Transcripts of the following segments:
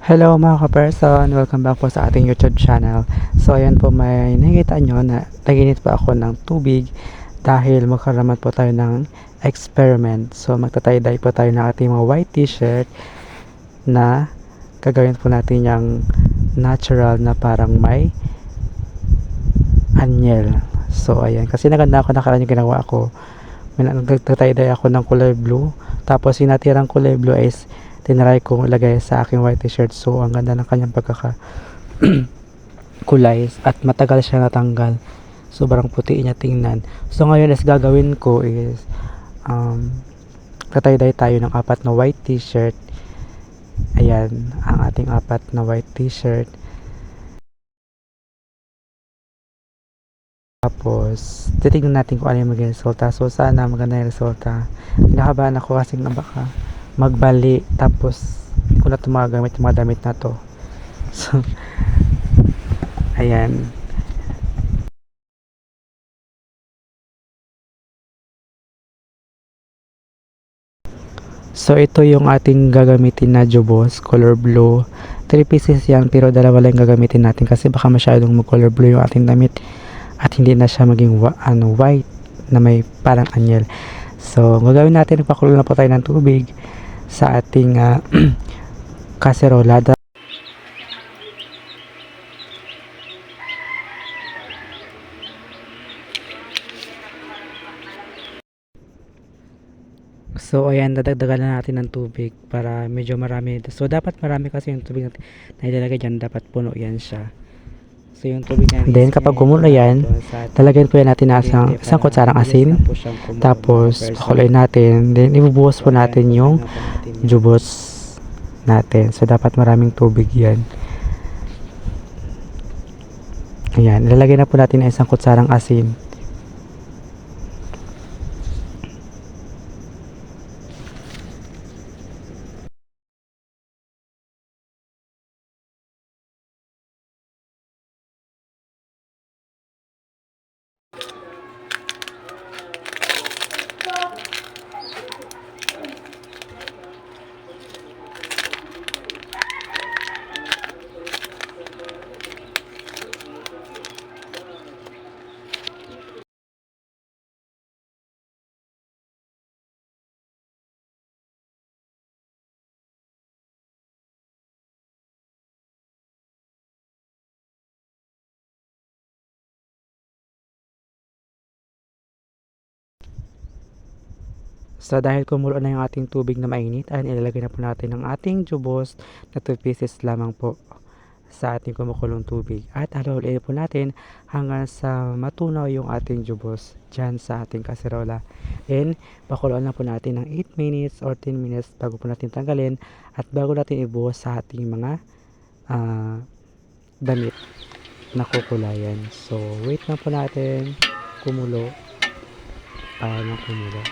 Hello mga ka-person, welcome back po sa ating YouTube channel. So ayan po, may nakikita nyo na naginit pa ako ng tubig dahil magkaraman po tayo ng experiment. So magta-tie-dye po tayo ng ating mga white t-shirt na gagawin po natin yung natural na parang may anyel. So ayan, kasi naganda ako nakaraan yung ginawa ko. May nagta-tie-dye ako ng kulay blue, tapos yung natirang kulay blue is tinry ko lagay sa aking white t-shirt. So ang ganda ng kanyang pagkaka kulay at matagal siya natanggal, sobrang puti niya tingnan. So ngayon is gagawin ko is tatay-dye tayo ng apat na white t-shirt. Ayan ang ating apat na white t-shirt, tapos titignan natin kung ano yung maging resulta. So sana maganda yung resulta. Nakabahan ako kasi nga baka magbali tapos hindi ko na tumagamit yung mga damit na to. So ayan. So ito yung ating gagamitin na jubos, color blue. 3 pieces yan pero dalawa lang gagamitin natin kasi baka masyadong mag color blue yung ating damit at hindi na siya maging white na may parang anyel. So gagawin natin, nagpakulo na po tayo ng tubig sa ating kaserola. So ayan, dadagdagan na natin ng tubig para medyo marami. So dapat marami kasi yung tubig na ilalagay dyan, dapat puno yan siya. So yung tubig na then kapag kumulo yan, talagyan po yan natin na isang kutsarang asin, tapos pakuloyin natin, then ibubuhos po natin yung jubos natin. So dapat maraming tubig yan. Ayan, ilalagay na po natin na isang kutsarang asin. So dahil kumulo na yung ating tubig na mainit, ay ilalagay na po natin ang ating jubos na 2 pieces lamang po sa ating kumukulong tubig. At halo-haloin po natin hanggang sa matunaw yung ating jubos dyan sa ating kaserola. Then, pakuluan lang po natin ng 8 minutes or 10 minutes bago po natin tanggalin at bago natin ibuhos sa ating mga damit na kukulayan. So, wait lang po natin kumulo para na kumulo.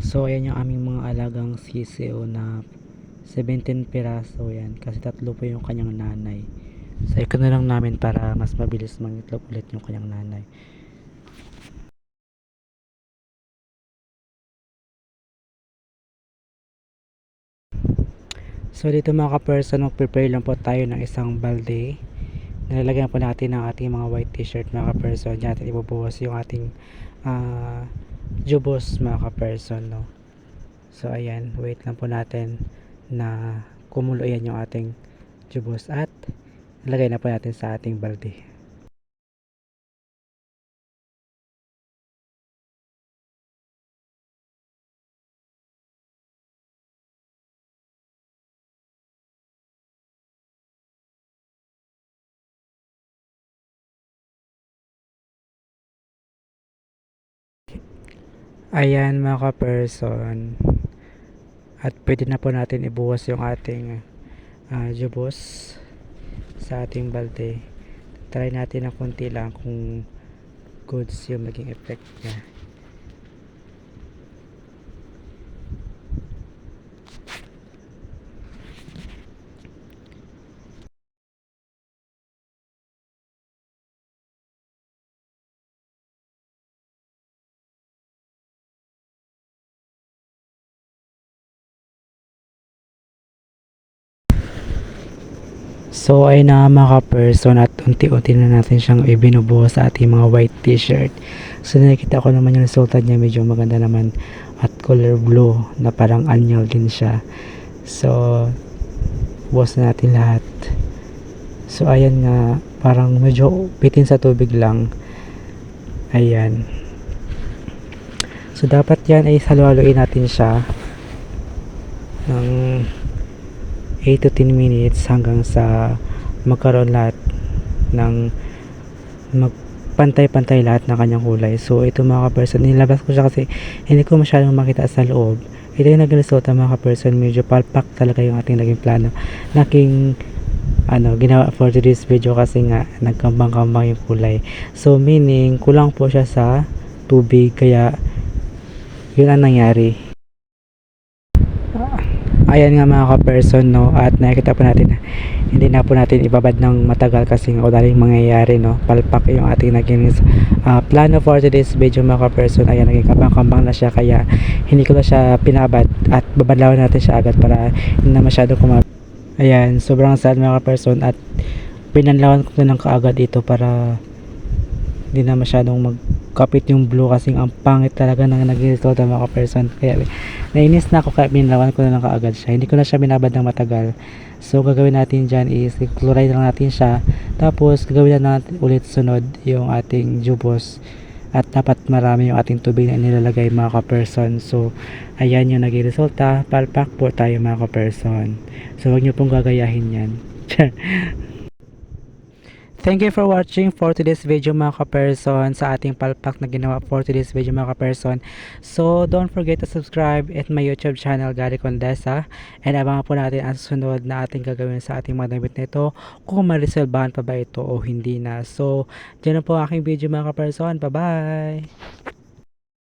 So ayan yung aming mga alagang sisiyo na 17 piraso yan kasi tatlo po yung kanyang nanay. So iko na lang namin para mas mabilis mangitlog ulit yung kanyang nanay. So dito mga ka-person, mag-prepare lang po tayo ng isang balde. Nilalagyan po natin ang ating mga white t-shirt mga ka-person. Diyan natin ibubuhos yung ating jubos mga ka-person, no? So ayan, wait lang po natin na kumulo yan yung ating jubos at ilagay na po natin sa ating balde. Ayan mga ka-person, at pwede na po natin ibuhos yung ating jubos sa ating balde. Try natin ng konti lang kung goods yung maging effect niya. So ay na mga person at unti-unti na natin siyang ibinubuhos sa ating mga white t-shirt. So nakikita ko naman yung resulta niya, medyo maganda naman at color blue na parang annual din siya. So buhos na natin lahat. So ayan nga, parang medyo bitin sa tubig lang. Ayan. So dapat yan ay halo-haloin natin siya ng 8 to 10 minutes hanggang sa magkaroon lahat ng magpantay-pantay lahat ng kanyang kulay. So ito mga ka-person, nilabas ko siya kasi hindi ko masyadong makita sa loob. Ito yung nag-resulta mga ka-person, medyo palpak talaga yung ating naging plano. Naking ginawa for today's video kasi nga nagkambang-kambang yung kulay. So meaning kulang po siya sa tubig, kaya yun ang nangyari. Ayan nga mga ka-person, no, at nakikita po natin na hindi na po natin ibabad ng matagal kasi nga udaling mangyayari, no, palpak yung ating naging plano for today's video mga ka-person. Ayan, naging kabang-kambang na siya, kaya hindi ko na siya pinabad at babadlawan natin siya agad para hindi na masyado kumabit. Ayan, sobrang sad mga ka-person at pinanlawan ko na ng kaagad ito para hindi na masyadong magkapit yung blue kasi ang pangit talaga ng naging resulta mga ka-person. Kaya nainis na ako, kaya binlawan ko na lang kaagad siya, hindi ko na siya binabad ng matagal. So gagawin natin dyan is chloride lang natin siya, tapos gagawin na natin ulit sunod yung ating jubos, at dapat marami yung ating tubig na nilalagay mga ka-person. So ayan yung naging resulta, palpak po tayo mga ka-person. So wag nyo pong gagayahin yan. Thank you for watching for today's video mga ka-person, sa ating palpak na ginawa for today's video mga ka-person. So don't forget to subscribe at my YouTube channel Gary Condesa, and abangan po natin ang susunod na ating gagawin sa ating mga damit nito, kung marisolbahan pa ba ito o hindi na. So dyan na po aking video mga ka-person. Bye bye!